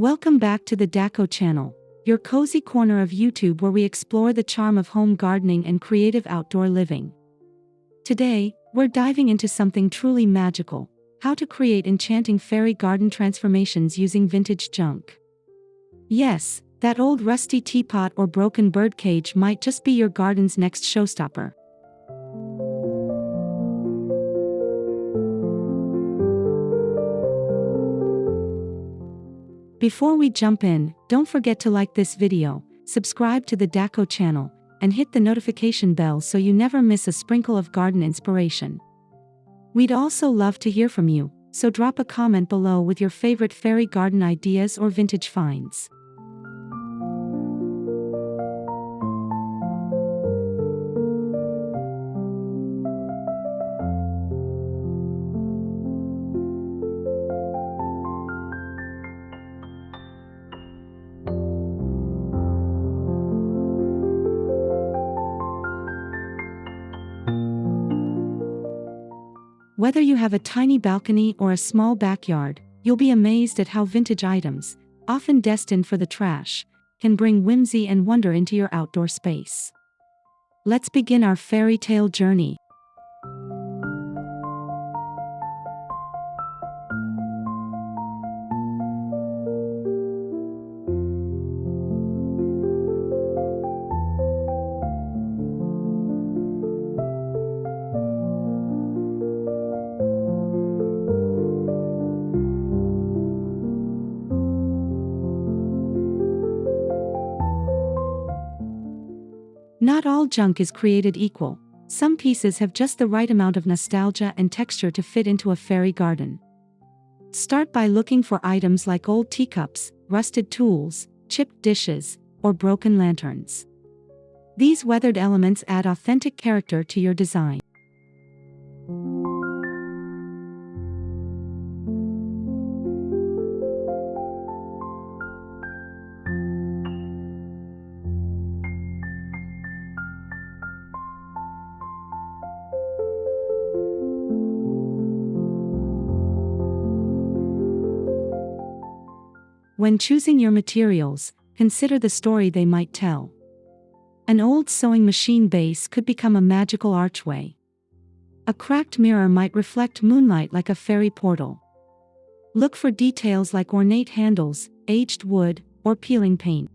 Welcome back to the Decor channel, your cozy corner of YouTube where we explore the charm of home gardening and creative outdoor living. Today, we're diving into something truly magical: how to create enchanting fairy garden transformations using vintage junk. Yes, that old rusty teapot or broken birdcage might just be your garden's next showstopper. Before we jump in, don't forget to like this video, subscribe to the Decor channel, and hit the notification bell so you never miss a sprinkle of garden inspiration. We'd also love to hear from you, so drop a comment below with your favorite fairy garden ideas or vintage finds. Whether you have a tiny balcony or a small backyard, you'll be amazed at how vintage items, often destined for the trash, can bring whimsy and wonder into your outdoor space. Let's begin our fairy tale journey. Not all junk is created equal. Some pieces have just the right amount of nostalgia and texture to fit into a fairy garden. Start by looking for items like old teacups, rusted tools, chipped dishes, or broken lanterns. These weathered elements add authentic character to your design. When choosing your materials, consider the story they might tell. An old sewing machine base could become a magical archway. A cracked mirror might reflect moonlight like a fairy portal. Look for details like ornate handles, aged wood, or peeling paint.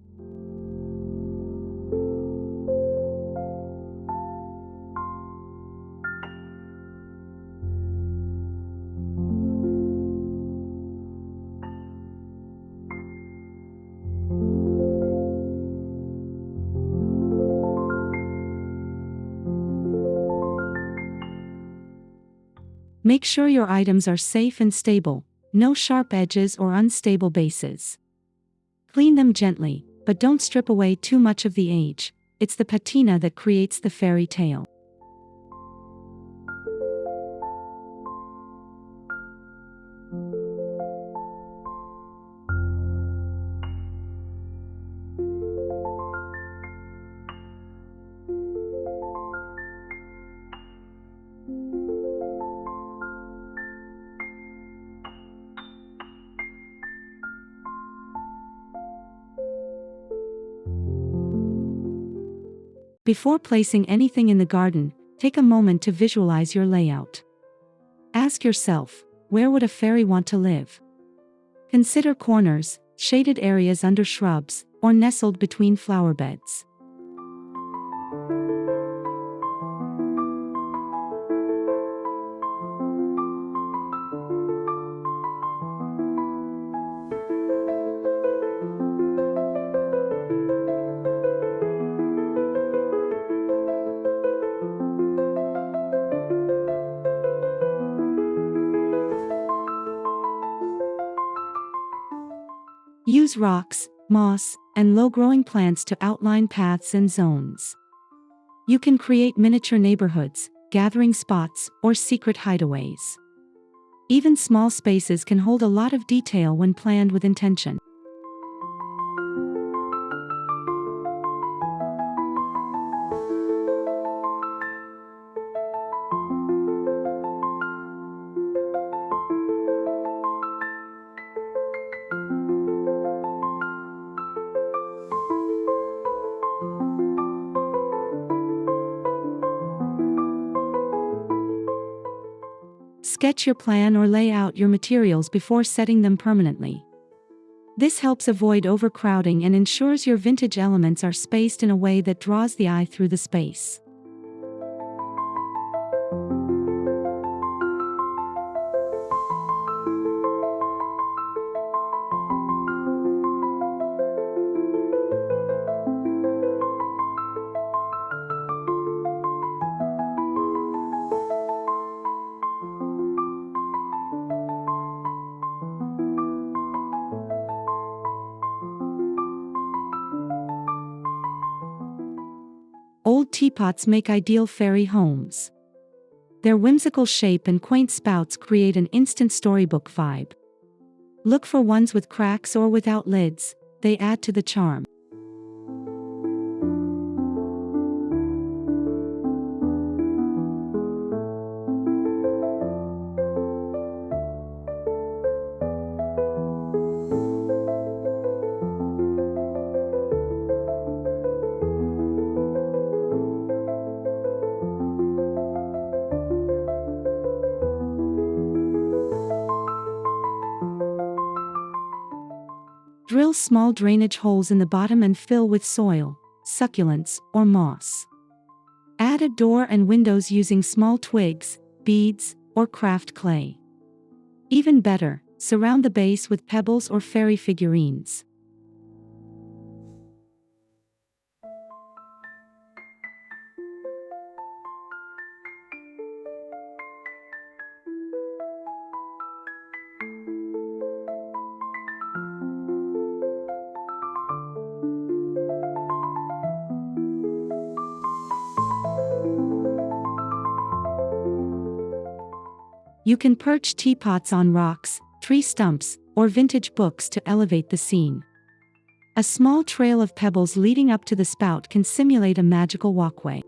Make sure your items are safe and stable, no sharp edges or unstable bases. Clean them gently, but don't strip away too much of the age. It's the patina that creates the fairy tale. Before placing anything in the garden, take a moment to visualize your layout. Ask yourself, where would a fairy want to live? Consider corners, shaded areas under shrubs, or nestled between flower beds. Use rocks, moss, and low-growing plants to outline paths and zones. You can create miniature neighborhoods, gathering spots, or secret hideaways. Even small spaces can hold a lot of detail when planned with intention. Sketch your plan or lay out your materials before setting them permanently. This helps avoid overcrowding and ensures your vintage elements are spaced in a way that draws the eye through the space. Old teapots make ideal fairy homes. Their whimsical shape and quaint spouts create an instant storybook vibe. Look for ones with cracks or without lids, they add to the charm. Drill small drainage holes in the bottom and fill with soil, succulents, or moss. Add a door and windows using small twigs, beads, or craft clay. Even better, surround the base with pebbles or fairy figurines. You can perch teapots on rocks, tree stumps, or vintage books to elevate the scene. A small trail of pebbles leading up to the spout can simulate a magical walkway.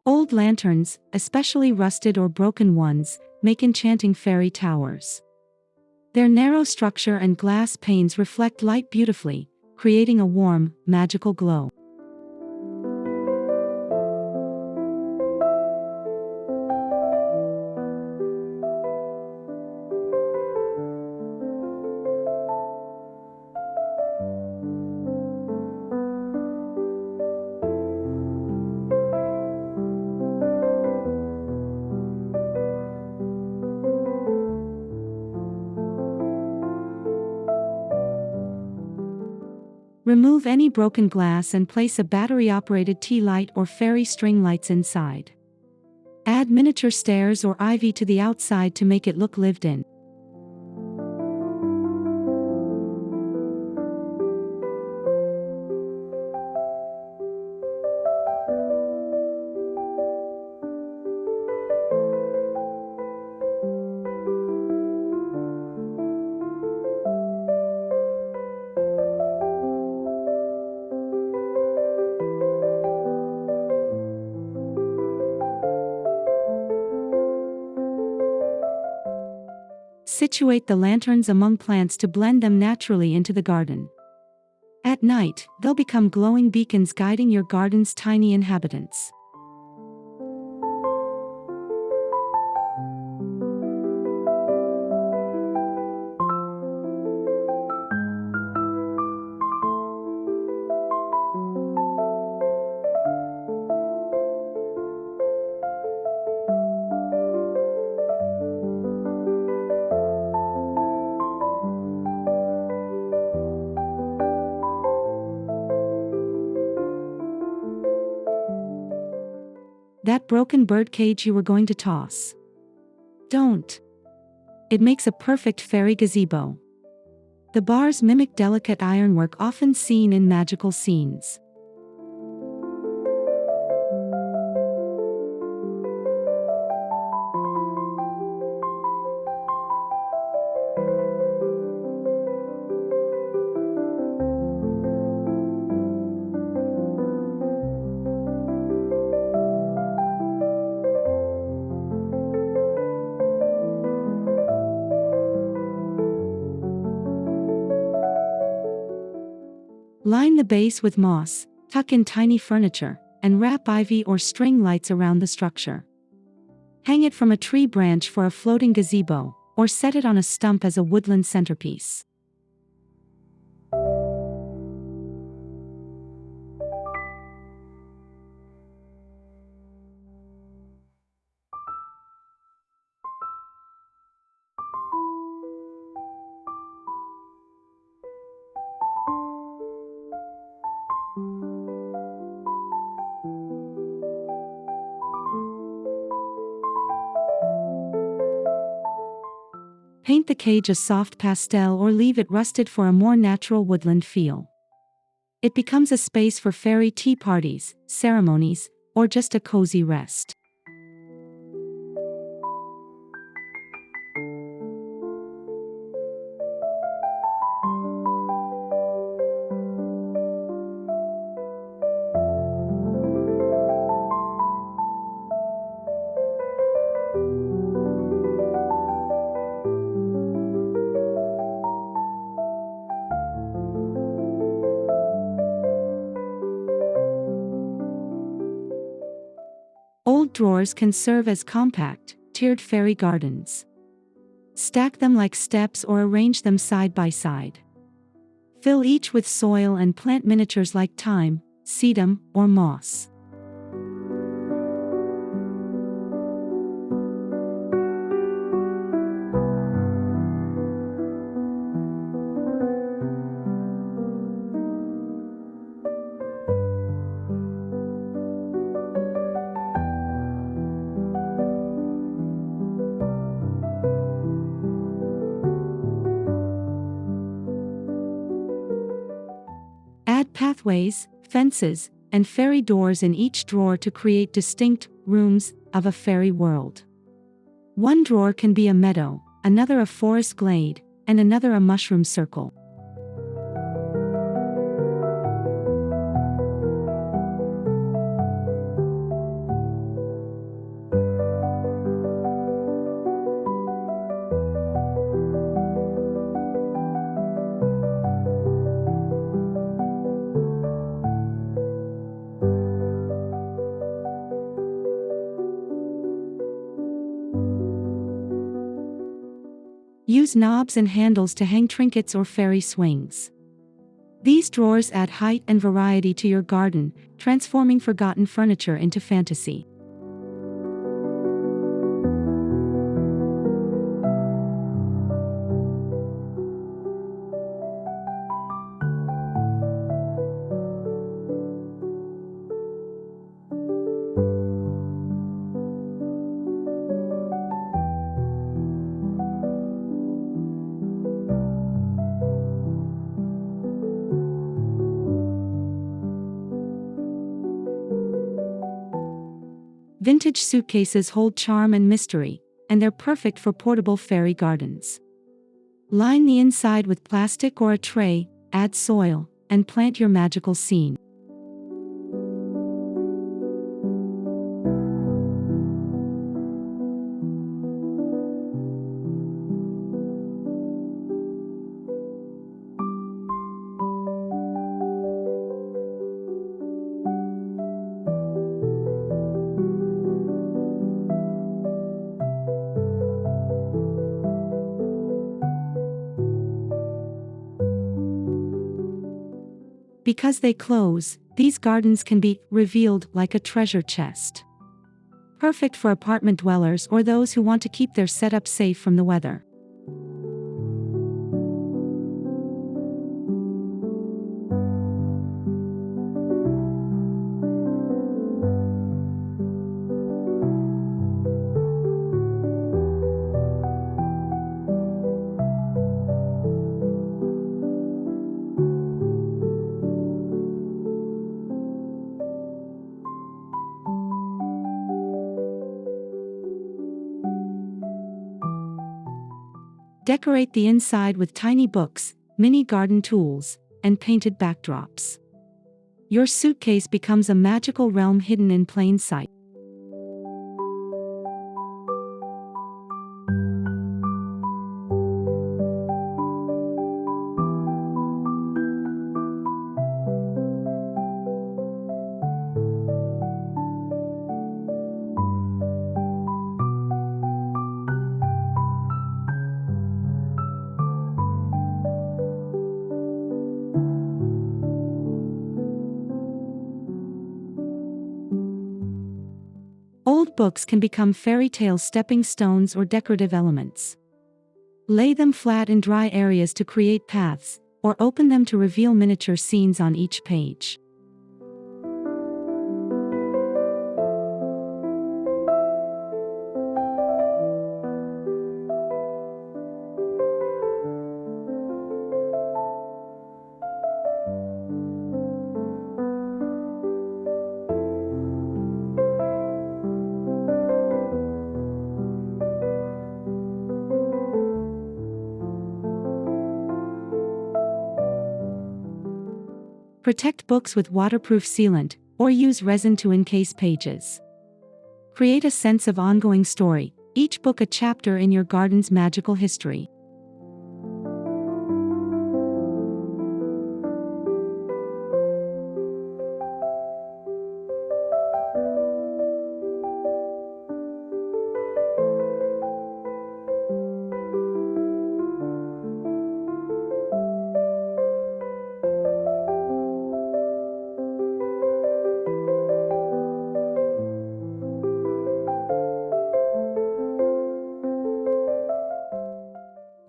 Old lanterns, especially rusted or broken ones, make enchanting fairy towers. Their narrow structure and glass panes reflect light beautifully, creating a warm, magical glow. Remove any broken glass and place a battery-operated tea light or fairy string lights inside. Add miniature stairs or ivy to the outside to make it look lived in. Situate the lanterns among plants to blend them naturally into the garden. At night, they'll become glowing beacons guiding your garden's tiny inhabitants. That broken birdcage you were going to toss. Don't. It makes a perfect fairy gazebo. The bars mimic delicate ironwork often seen in magical scenes. Line the base with moss, tuck in tiny furniture, and wrap ivy or string lights around the structure. Hang it from a tree branch for a floating gazebo, or set it on a stump as a woodland centerpiece. Paint the cage a soft pastel or leave it rusted for a more natural woodland feel. It becomes a space for fairy tea parties, ceremonies, or just a cozy rest. Old drawers can serve as compact, tiered fairy gardens. Stack them like steps or arrange them side by side. Fill each with soil and plant miniatures like thyme, sedum, or moss. Add pathways, fences, and fairy doors in each drawer to create distinct rooms of a fairy world. One drawer can be a meadow, another a forest glade, and another a mushroom circle. Use knobs and handles to hang trinkets or fairy swings. These drawers add height and variety to your garden, transforming forgotten furniture into fantasy. Vintage suitcases hold charm and mystery, and they're perfect for portable fairy gardens. Line the inside with plastic or a tray, add soil, and plant your magical scene. Because they close, these gardens can be revealed like a treasure chest. Perfect for apartment dwellers or those who want to keep their setup safe from the weather. Decorate the inside with tiny books, mini garden tools, and painted backdrops. Your suitcase becomes a magical realm hidden in plain sight. Old books can become fairy tale stepping stones or decorative elements. Lay them flat in dry areas to create paths, or open them to reveal miniature scenes on each page. Protect books with waterproof sealant, or use resin to encase pages. Create a sense of ongoing story, each book a chapter in your garden's magical history.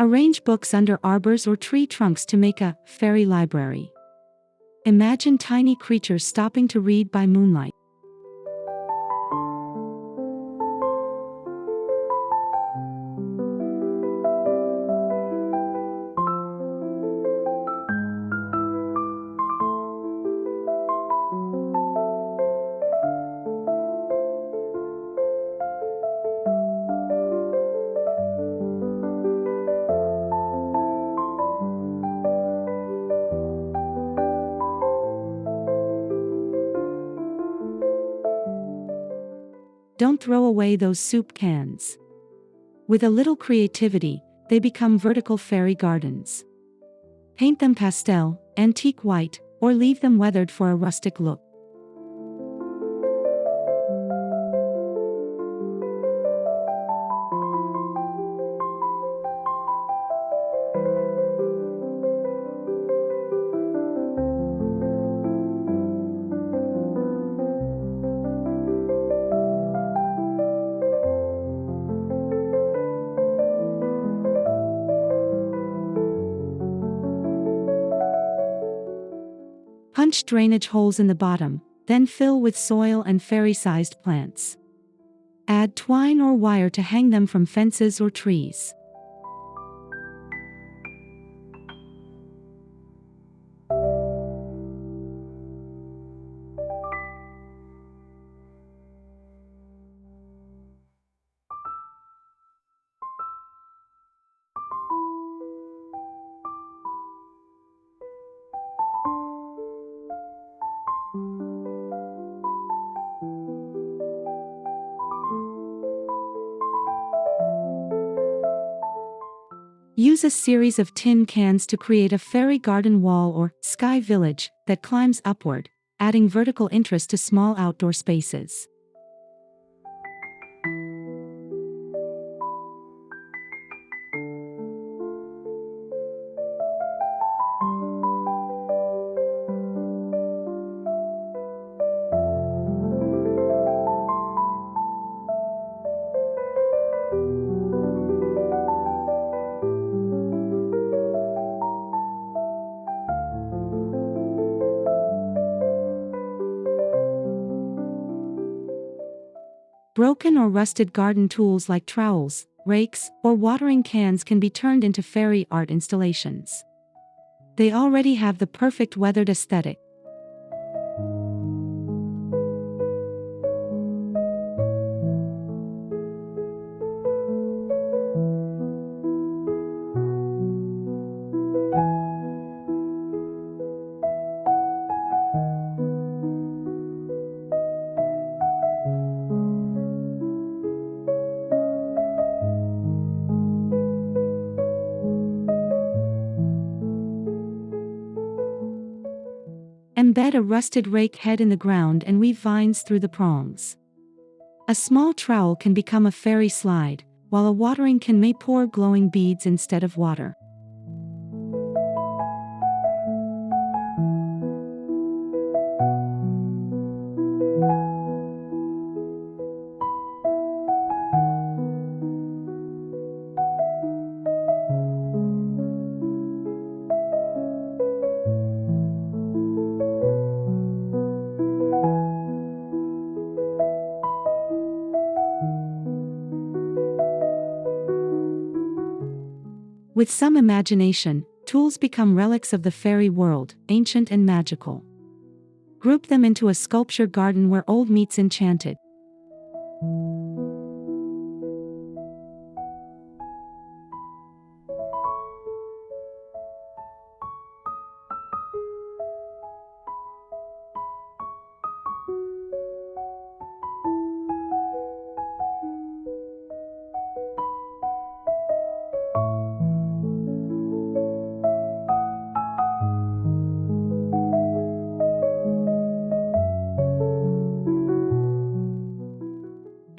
Arrange books under arbors or tree trunks to make a fairy library. Imagine tiny creatures stopping to read by moonlight. Don't throw away those soup cans. With a little creativity, they become vertical fairy gardens. Paint them pastel, antique white, or leave them weathered for a rustic look. Punch drainage holes in the bottom, then fill with soil and fairy-sized plants. Add twine or wire to hang them from fences or trees. Use a series of tin cans to create a fairy garden wall or sky village that climbs upward, adding vertical interest to small outdoor spaces. Broken or rusted garden tools like trowels, rakes, or watering cans can be turned into fairy art installations. They already have the perfect weathered aesthetic. Embed a rusted rake head in the ground and weave vines through the prongs. A small trowel can become a fairy slide, while a watering can may pour glowing beads instead of water. With some imagination, tools become relics of the fairy world, ancient and magical. Group them into a sculpture garden where old meets enchanted.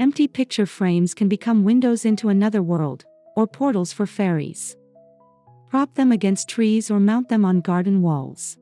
Empty picture frames can become windows into another world, or portals for fairies. Prop them against trees or mount them on garden walls.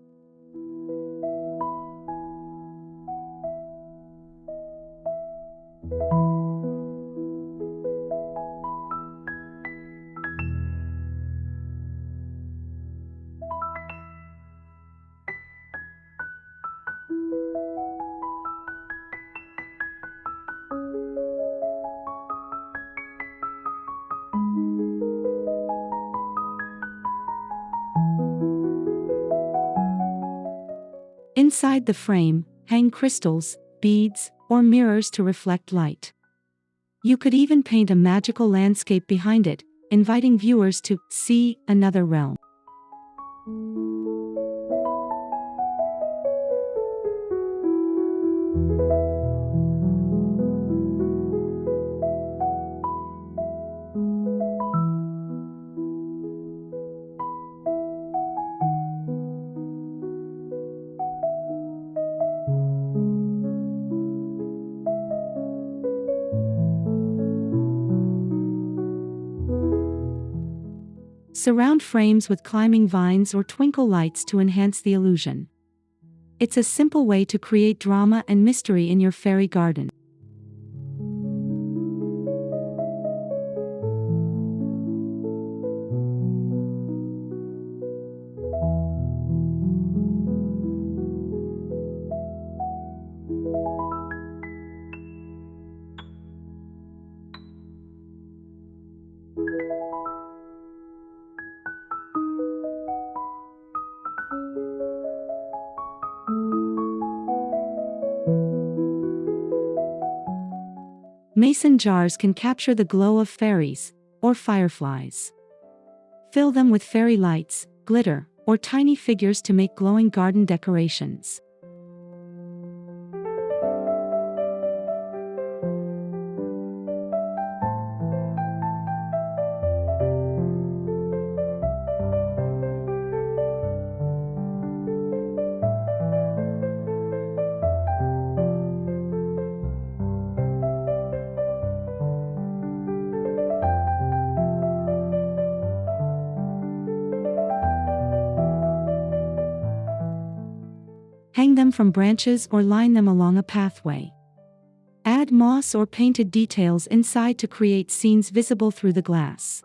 Inside the frame, hang crystals, beads, or mirrors to reflect light. You could even paint a magical landscape behind it, inviting viewers to see another realm. Surround frames with climbing vines or twinkle lights to enhance the illusion. It's a simple way to create drama and mystery in your fairy garden. Mason jars can capture the glow of fairies, or fireflies. Fill them with fairy lights, glitter, or tiny figures to make glowing garden decorations. Hang them from branches or line them along a pathway. Add moss or painted details inside to create scenes visible through the glass.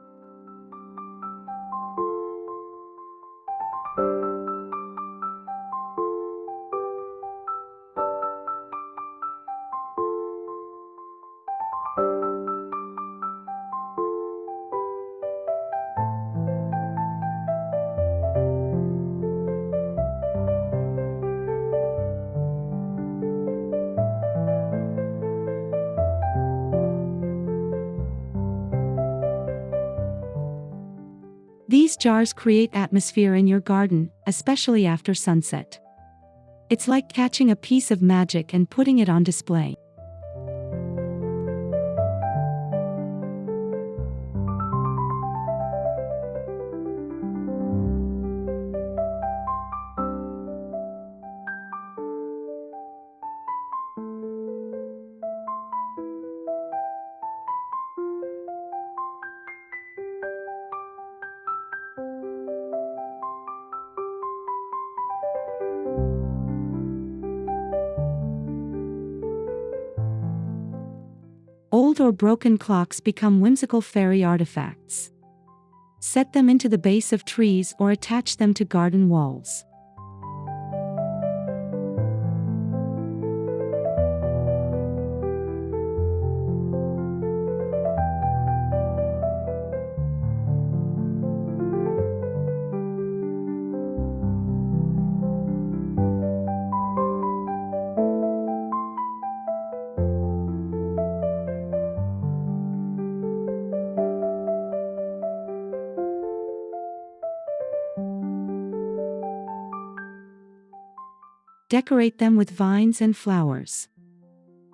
These jars create atmosphere in your garden, especially after sunset. It's like catching a piece of magic and putting it on display. Old or broken clocks become whimsical fairy artifacts. Set them into the base of trees or attach them to garden walls. Decorate them with vines and flowers.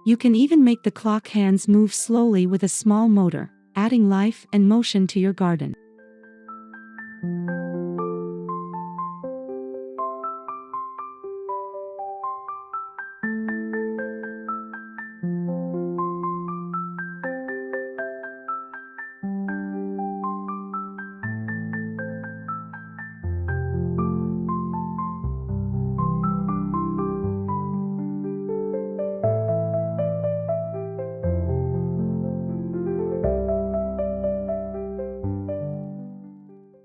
You can even make the clock hands move slowly with a small motor, adding life and motion to your garden.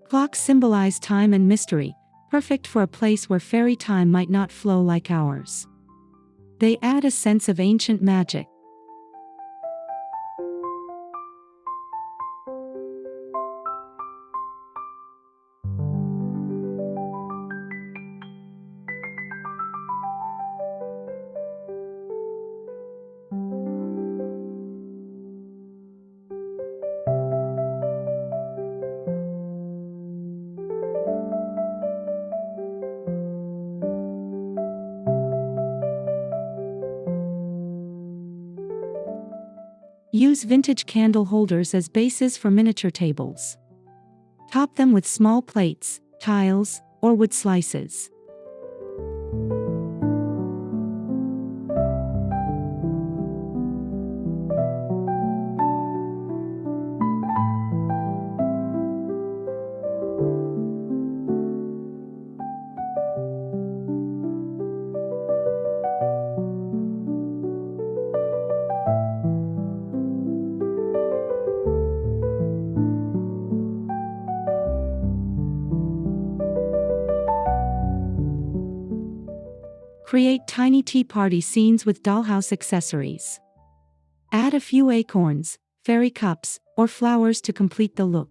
Clocks symbolize time and mystery, perfect for a place where fairy time might not flow like ours. They add a sense of ancient magic. Use vintage candle holders as bases for miniature tables. Top them with small plates, tiles, or wood slices. Create tiny tea party scenes with dollhouse accessories. Add a few acorns, fairy cups, or flowers to complete the look.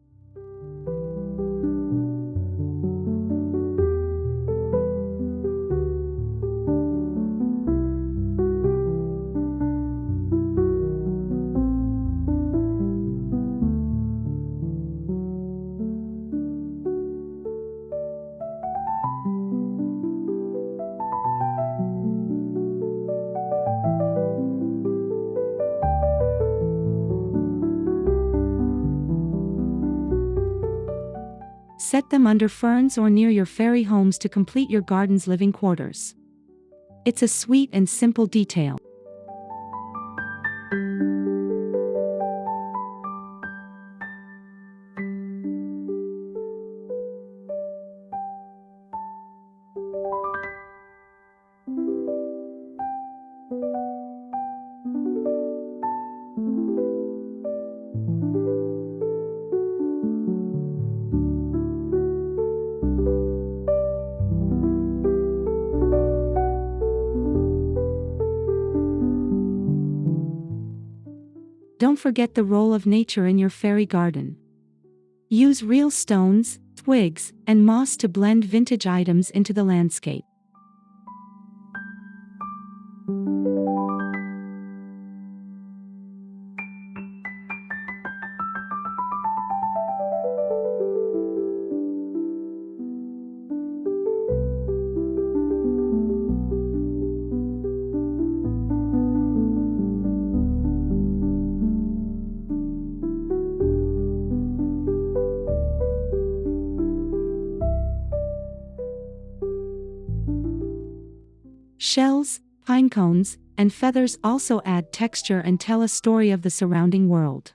Set them under ferns or near your fairy homes to complete your garden's living quarters. It's a sweet and simple detail. Don't forget the role of nature in your fairy garden. Use real stones, twigs, and moss to blend vintage items into the landscape. Shells, pine cones, and feathers also add texture and tell a story of the surrounding world.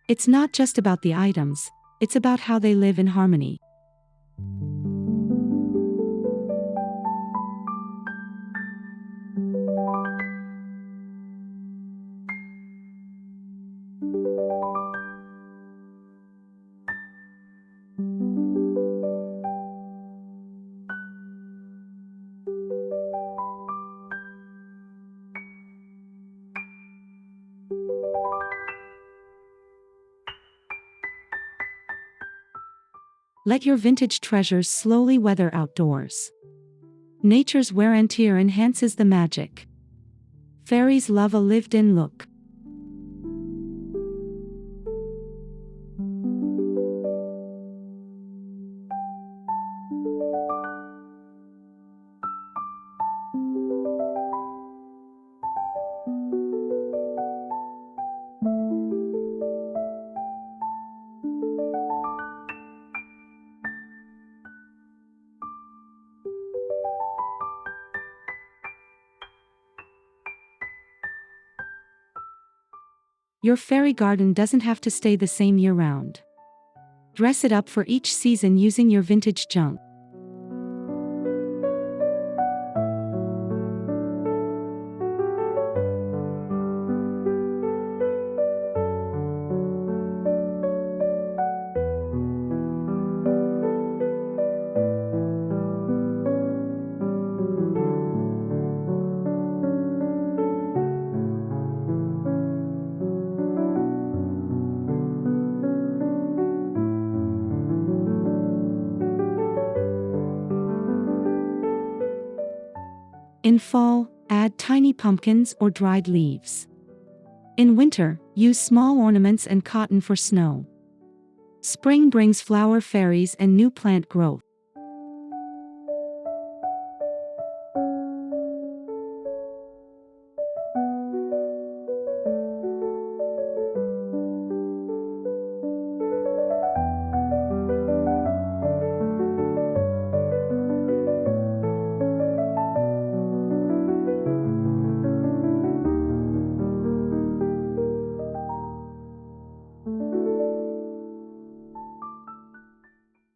It's not just about the items, it's about how they live in harmony. Let your vintage treasures slowly weather outdoors. Nature's wear and tear enhances the magic. Fairies love a lived-in look. Your fairy garden doesn't have to stay the same year-round. Dress it up for each season using your vintage junk. In fall, add tiny pumpkins or dried leaves. In winter, use small ornaments and cotton for snow. Spring brings flower fairies and new plant growth.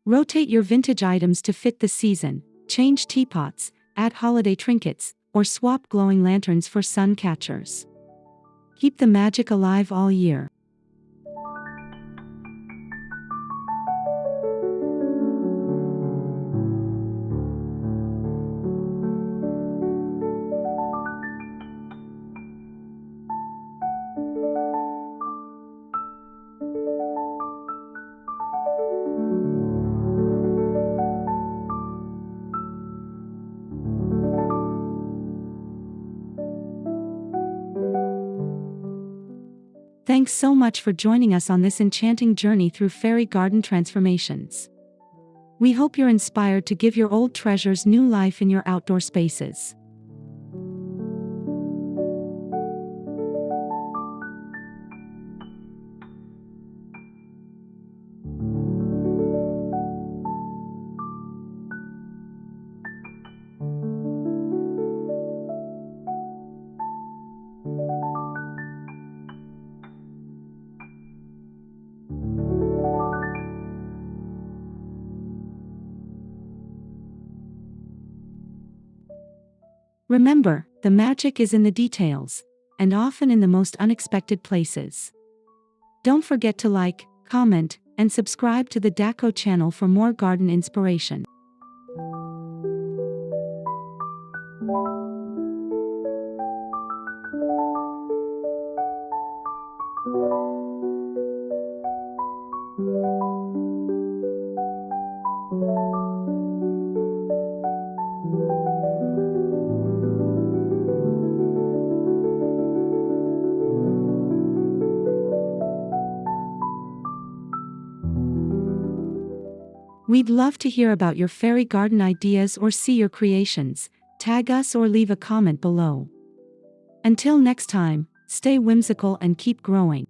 Rotate your vintage items to fit the season, change teapots, add holiday trinkets, or swap glowing lanterns for sun catchers. Keep the magic alive all year. Thanks so much for joining us on this enchanting journey through fairy garden transformations. We hope you're inspired to give your old treasures new life in your outdoor spaces. Remember, the magic is in the details, and often in the most unexpected places. Don't forget to like, comment, and subscribe to the Decor channel for more garden inspiration. We'd love to hear about your fairy garden ideas or see your creations. Tag us or leave a comment below. Until next time, stay whimsical and keep growing.